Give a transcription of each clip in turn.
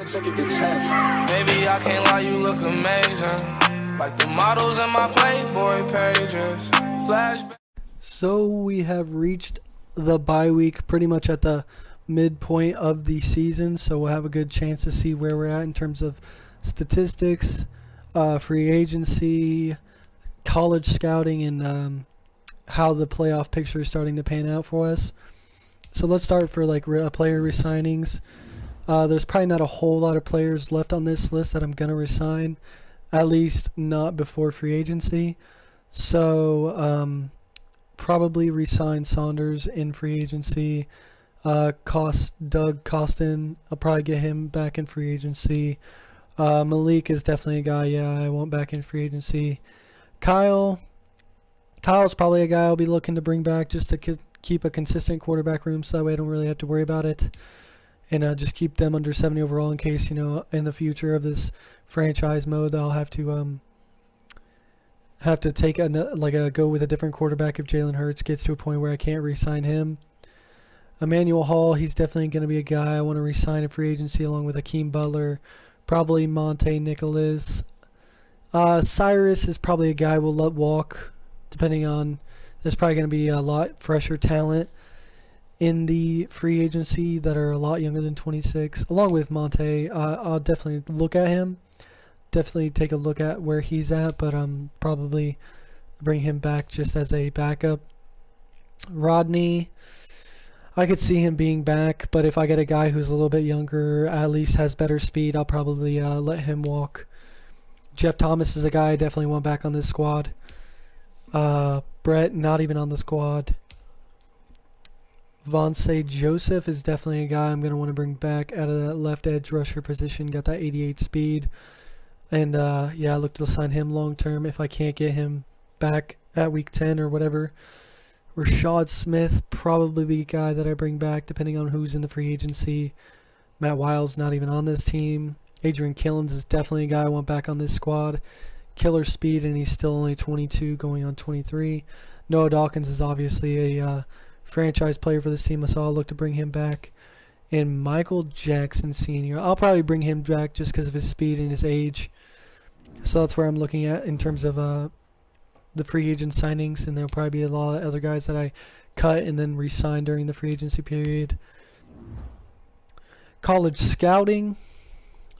Baby, I can't lie, you look amazing. Like the models in my Playboy pages. Flashback. So we have reached the bye week pretty much at the midpoint of the season, so we'll have a good chance to see where we're at in terms of statistics, free agency, college scouting, and how the playoff picture is starting to pan out for us. So let's start for like player resignings. There's probably not a whole lot of players left on this list that I'm going to resign, at least not before free agency. So probably resign Saunders in free agency. Doug Costin, I'll probably get him back in free agency. Malik is definitely a guy, yeah, I want back in free agency. Kyle's probably a guy I'll be looking to bring back just to keep a consistent quarterback room, so that way I don't really have to worry about it. And just keep them under 70 overall in case, you know, in the future of this franchise mode, I'll have to take go with a different quarterback if Jalen Hurts gets to a point where I can't re-sign him. Emmanuel Hall, he's definitely going to be a guy I want to re-sign in free agency along with Hakeem Butler, probably Monte Nicholas. Cyrus is probably a guy we'll let walk, depending on, there's probably going to be a lot fresher talent in the free agency that are a lot younger than 26, along with Monte. I'll definitely look at him, definitely take a look at where he's at, but probably bring him back just as a backup. Rodney, I could see him being back, but if I get a guy who's a little bit younger, at least has better speed, I'll probably let him walk. Jeff Thomas is a guy I definitely want back on this squad. Brett, not even on the squad. Vontae Joseph is definitely a guy I'm going to want to bring back out of that left edge rusher position. Got that 88 speed. And yeah, I look to sign him long term if I can't get him back at week 10 or whatever. Rashad Smith, probably be a guy that I bring back depending on who's in the free agency. Matt Wiles not even on this team. Adrian Killens is definitely a guy I want back on this squad. Killer speed, and he's still only 22 going on 23. Noah Dawkins is obviously a franchise player for this team, so I'll look to bring him back. And Michael Jackson Sr., I'll probably bring him back just because of his speed and his age. So that's where I'm looking at in terms of the free agent signings, and there'll probably be a lot of other guys that I cut and then re-sign during the free agency period. College scouting,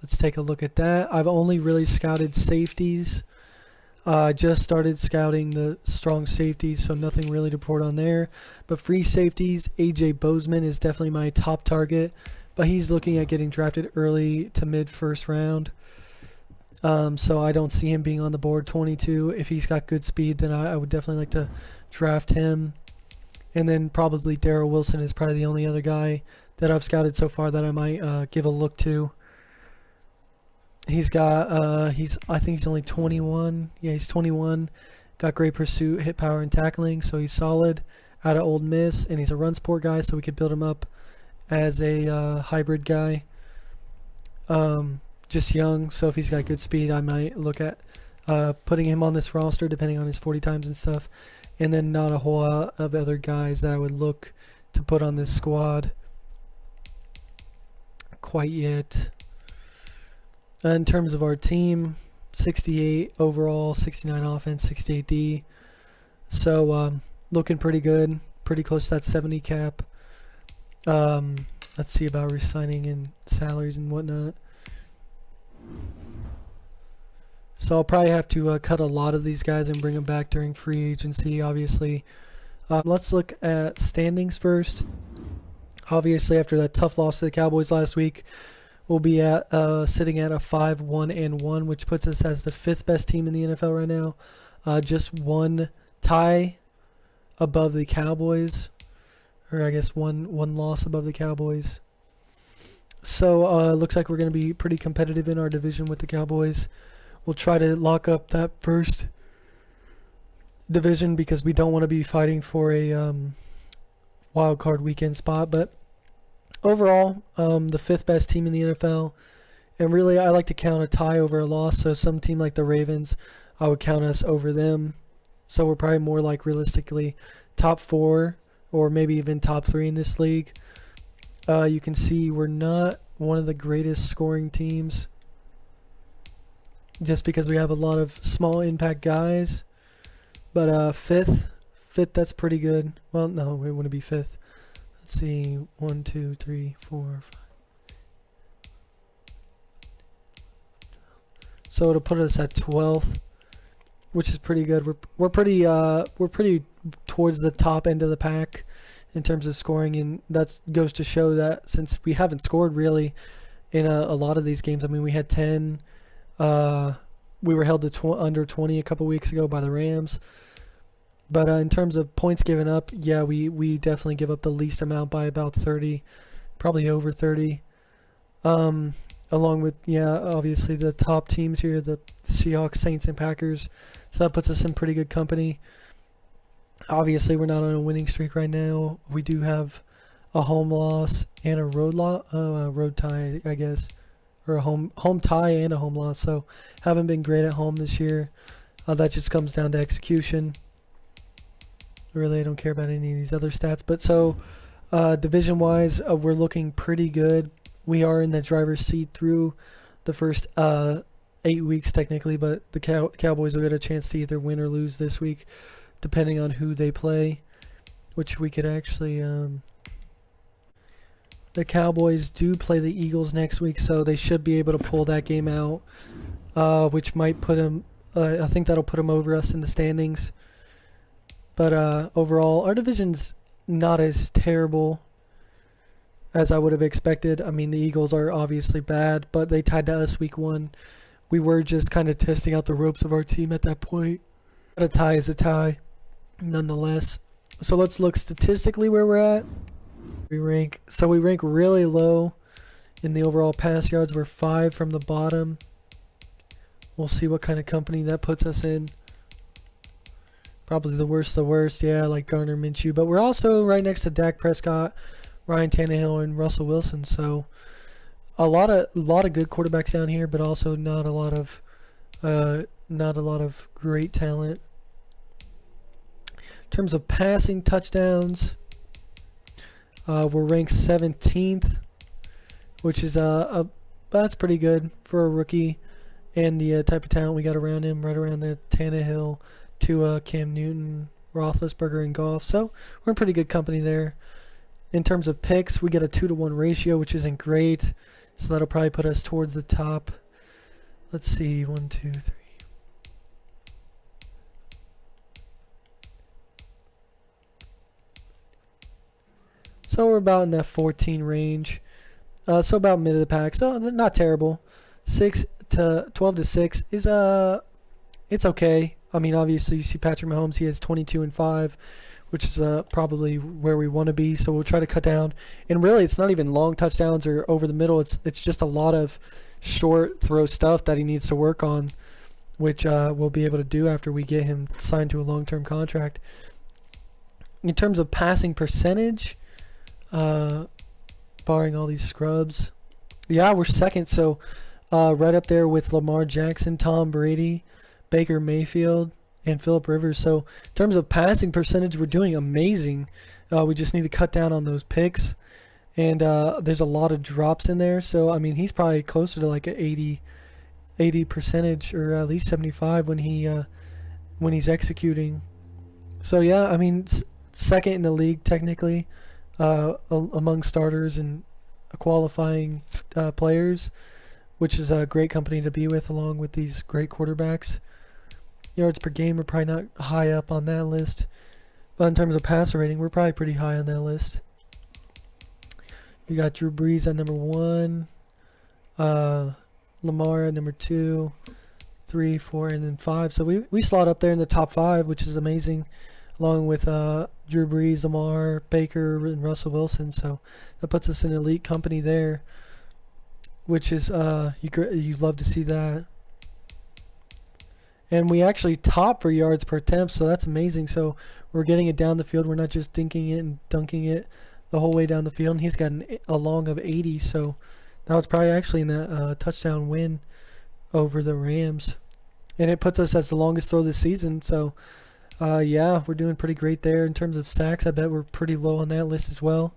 let's take a look at that. I've only really scouted safeties. I just started scouting the strong safeties, so nothing really to report on there. But free safeties, AJ Bozeman is definitely my top target, but he's looking at getting drafted early to mid first round. So I don't see him being on the board 22. If he's got good speed, then I would definitely like to draft him. And then probably Darrell Wilson is probably the only other guy that I've scouted so far that I might give a look to. He's got, I think he's only 21. Yeah, he's 21. Got great pursuit, hit power, and tackling, so he's solid. Out of Ole Miss, and he's a run support guy, so we could build him up as a hybrid guy. Just young, so if he's got good speed, I might look at putting him on this roster, depending on his 40 times and stuff. And then not a whole lot of other guys that I would look to put on this squad quite yet. In terms of our team, 68 overall, 69 offense, 68 D. So looking pretty good, pretty close to that 70 cap. Let's see about re-signing and salaries and whatnot. So I'll probably have to cut a lot of these guys and bring them back during free agency, obviously. Let's look at standings first. Obviously, after that tough loss to the Cowboys last week, we'll be at sitting at a 5-1-1, which puts us as the 5th best team in the NFL right now. Just one tie above the Cowboys, or I guess one loss above the Cowboys. So looks like we're going to be pretty competitive in our division with the Cowboys. We'll try to lock up that first division because we don't want to be fighting for a wild card weekend spot. But overall, the 5th best team in the NFL. And really, I like to count a tie over a loss. So some team like the Ravens, I would count us over them. So we're probably more like realistically top 4 or maybe even top 3 in this league. You can see we're one of the greatest scoring teams, just because we have a lot of small impact guys. But fifth, that's pretty good. Well, no, we want to be fifth. Let's see, 1, 2, 3, 4, 5. So it'll put us at 12th, which is pretty good. We're pretty towards the top end of the pack in terms of scoring, and that goes to show that since we haven't scored really in a lot of these games. I mean, we had 10. We were held to under 20 a couple weeks ago by the Rams. But in terms of points given up, yeah, we definitely give up the least amount by about 30, probably over 30. Along with, yeah, obviously the top teams here, the Seahawks, Saints, and Packers. So that puts us in pretty good company. Obviously, we're not on a winning streak right now. We do have a home loss and a road tie, I guess, or a home tie and a home loss. So haven't been great at home this year. That just comes down to execution. Really, I don't care about any of these other stats. But so, division-wise, we're looking pretty good. We are in the driver's seat through the first 8 weeks, technically, but the Cowboys will get a chance to either win or lose this week, depending on who they play, which we could actually... the Cowboys do play the Eagles next week, so they should be able to pull that game out, which might put them... I think that'll put them over us in the standings. But overall, our division's not as terrible as I would have expected. I mean, the Eagles are obviously bad, but they tied to us week 1. We were just kind of testing out the ropes of our team at that point. But a tie is a tie, nonetheless. So let's look statistically where we're at. We rank really low in the overall pass yards. We're 5 from the bottom. We'll see what kind of company that puts us in. Probably the worst, yeah, like Garner Minshew. But we're also right next to Dak Prescott, Ryan Tannehill, and Russell Wilson. So a lot of good quarterbacks down here, but also not a lot of great talent. In terms of passing touchdowns, we're ranked 17th, which is that's pretty good for a rookie and the type of talent we got around him, right around the Tannehill, Tua, Cam Newton, Roethlisberger, and Goff. So we're in pretty good company there. In terms of picks, we get a 2-to-1 ratio, which isn't great. So that'll probably put us towards the top. Let's see, 1, 2, 3. So we're about in that 14 range. So about mid of the pack. So not terrible. 12 to 6 is it's okay. I mean, obviously you see Patrick Mahomes, he has 22-5, which is probably where we want to be. So we'll try to cut down. And really, it's not even long touchdowns or over the middle. It's just a lot of short throw stuff that he needs to work on, which we'll be able to do after we get him signed to a long-term contract. In terms of passing percentage, barring all these scrubs, yeah, we're second. So right up there with Lamar Jackson, Tom Brady, Baker Mayfield, and Phillip Rivers. So in terms of passing percentage, we're doing amazing. We just need to cut down on those picks. And there's a lot of drops in there. So, I mean, he's probably closer to like an 80 percentage, or at least 75 when he's executing. So, yeah, I mean, second in the league technically among starters and qualifying players, which is a great company to be with along with these great quarterbacks. Yards per game are probably not high up on that list. But in terms of passer rating, we're probably pretty high on that list. You got Drew Brees at number 1, Lamar at number 2, 3, 4, and then 5. So we slot up there in the top 5, which is amazing, along with Drew Brees, Lamar, Baker, and Russell Wilson. So that puts us in elite company there, which is you love to see that. And we actually top for yards per attempt, so that's amazing. So we're getting it down the field. We're not just dinking it and dunking it the whole way down the field. And he's got a long of 80, so that was probably actually in that touchdown win over the Rams. And it puts us as the longest throw this season. So, yeah, we're doing pretty great there. In terms of sacks, I bet we're pretty low on that list as well.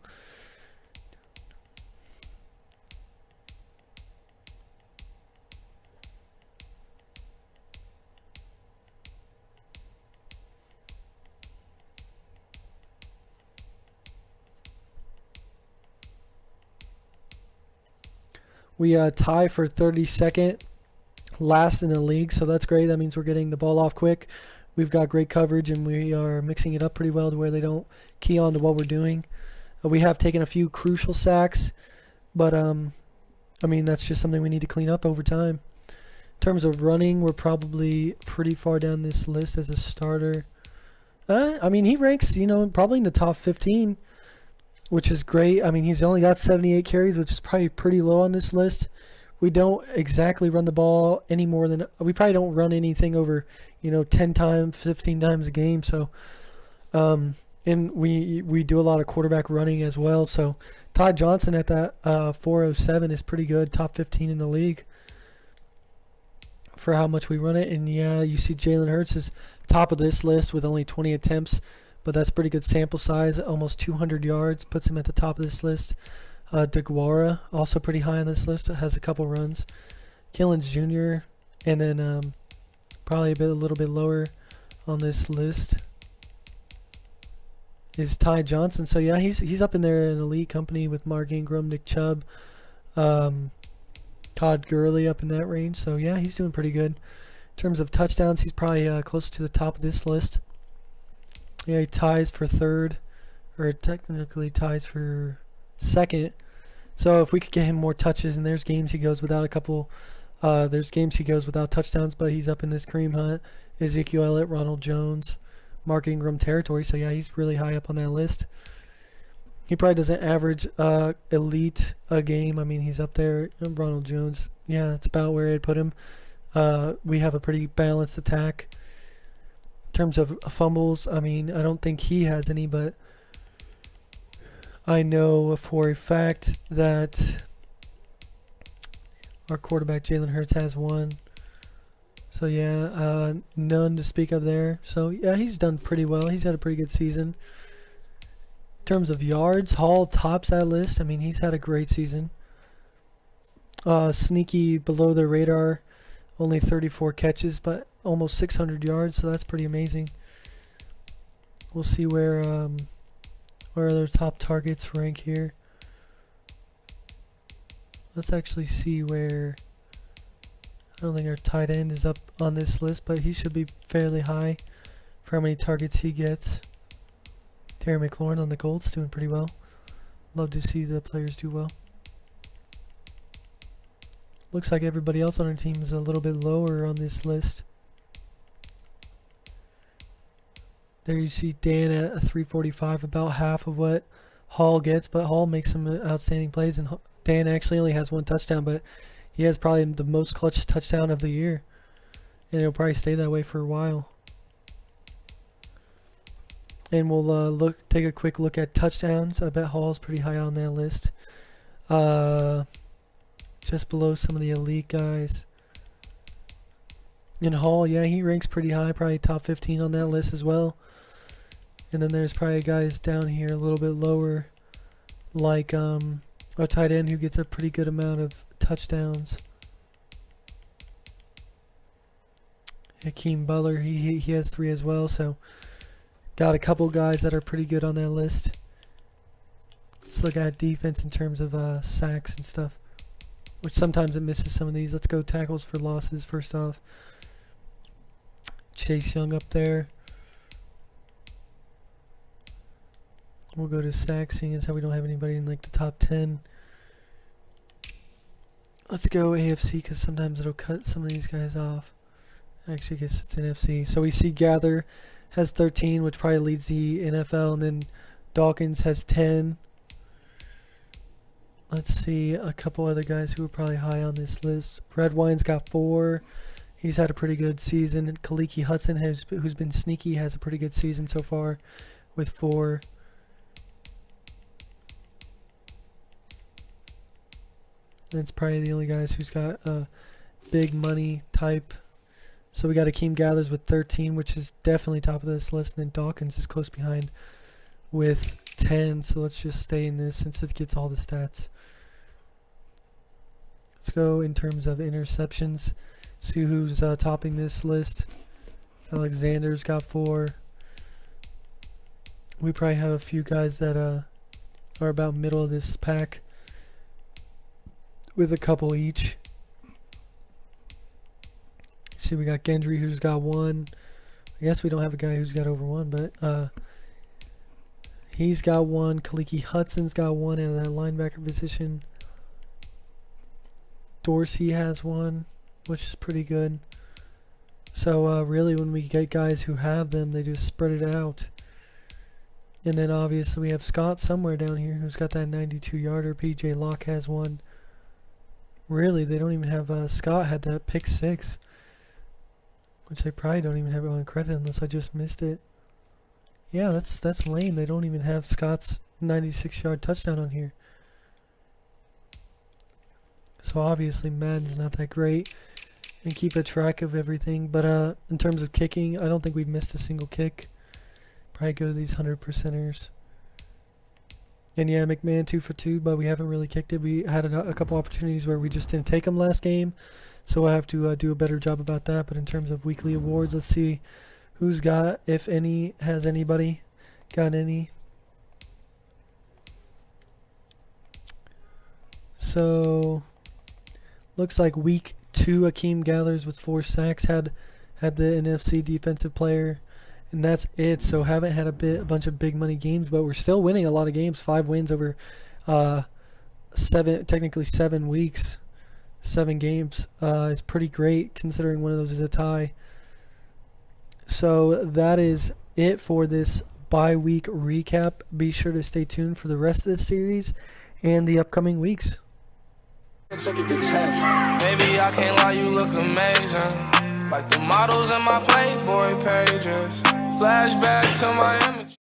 We tie for 32nd last in the league, so that's great. That means we're getting the ball off quick. We've got great coverage, and we are mixing it up pretty well to where they don't key on to what we're doing. We have taken a few crucial sacks, but I mean, that's just something we need to clean up over time. In terms of running, we're probably pretty far down this list as a starter. I mean, he ranks, probably in the top 15, which is great. I mean, he's only got 78 carries, which is probably pretty low on this list. We don't exactly run the ball any more than we probably don't run anything over 10 times, 15 times a game. So and we do a lot of quarterback running as well. So Ty Johnson at that 407 is pretty good, top 15 in the league for how much we run it. And yeah, you see Jalen Hurts is top of this list with only 20 attempts, but that's pretty good sample size. Almost 200 yards puts him at the top of this list. DeGuara, also pretty high on this list, has a couple runs. Killens Jr., and then probably a little bit lower on this list is Ty Johnson. So yeah, he's up in there in elite company with Mark Ingram, Nick Chubb, Todd Gurley up in that range. So yeah, he's doing pretty good. In terms of touchdowns, he's probably close to the top of this list. Yeah, he ties for third, or technically ties for second. So if we could get him more touches, and there's games he goes without there's games he goes without touchdowns, but he's up in this Kareem Hunt, Ezekiel Elliott, Ronald Jones, Mark Ingram territory. So yeah, he's really high up on that list. He probably doesn't average elite a game. I mean, he's up there. Ronald Jones, yeah, that's about where I'd put him. We have a pretty balanced attack. In terms of fumbles, I mean, I don't think he has any, but I know for a fact that our quarterback Jalen Hurts has one. So yeah, none to speak of there. So yeah, he's done pretty well. He's had a pretty good season. In terms of yards, Hall tops that list. I mean, he's had a great season. Sneaky below the radar, only 34 catches, but almost 600 yards. So that's pretty amazing. We'll see where their top targets rank here. Let's actually see where. I don't think our tight end is up on this list, but he should be fairly high for how many targets he gets. Terry McLaurin on the Colts doing pretty well. Love to see the players do well. Looks like everybody else on our team is a little bit lower on this list. There you see Dan at a 345, about half of what Hall gets, but Hall makes some outstanding plays, and Dan actually only has one touchdown, but he has probably the most clutch touchdown of the year, and it'll probably stay that way for a while. And we'll take a quick look at touchdowns. I bet Hall's pretty high on that list, just below some of the elite guys. And Hall, yeah, he ranks pretty high, probably top 15 on that list as well. And then there's probably guys down here a little bit lower, like a tight end who gets a pretty good amount of touchdowns. Hakeem Butler, he has 3 as well, so got a couple guys that are pretty good on that list. Let's look at defense in terms of sacks and stuff, which sometimes it misses some of these. Let's go tackles for losses first off. Chase Young up there. We'll go to sacks, seeing as how we don't have anybody in like the top 10. Let's go AFC, because sometimes it'll cut some of these guys off. Actually, I guess it's NFC. So we see Gather has 13, which probably leads the NFL, and then Dawkins has 10. Let's see a couple other guys who are probably high on this list. Redwine's got 4. He's had a pretty good season. And Kaliki Hudson, who's been sneaky, has a pretty good season so far with 4. That's probably the only guys who's got a big money type. So we got Akeem Gathers with 13, which is definitely top of this list. And then Dawkins is close behind with 10. So let's just stay in this since it gets all the stats. Let's go in terms of interceptions. See who's topping this list. Alexander's got 4. We probably have a few guys that are about middle of this pack. with a couple each. See, we got Gendry who's got 1. I guess we don't have a guy who's got over 1, but he's got 1. Kaliki Hudson's got 1 in that linebacker position. Dorsey has 1, which is pretty good. So really when we get guys who have them, they just spread it out. And then obviously we have Scott somewhere down here who's got that 92-yarder. PJ Locke has 1. Really, they don't even have Scott had that pick 6. Which they probably don't even have it on credit unless I just missed it. Yeah, that's lame. They don't even have Scott's 96-yard touchdown on here. So obviously Madden's not that great and keep a track of everything. But in terms of kicking, I don't think we've missed a single kick. Probably go to these 100%ers. And yeah, McMahon 2 for 2, but we haven't really kicked it. We had a couple opportunities where we just didn't take them last game. So I have to do a better job about that. But in terms of weekly awards, let's see who's got, if any, has anybody got any. So looks like week 2, Akeem Gathers with 4 sacks had the NFC defensive player, and that's it. So haven't had a bunch of big money games, but we're still winning a lot of games. 5 wins over 7 weeks. 7 games is pretty great considering one of those is a tie. So that is it for this bye-week recap. Be sure to stay tuned for the rest of this series and the upcoming weeks. Baby, I can't lie, you look amazing. Like the models in my Playboy pages. Flashback to my image.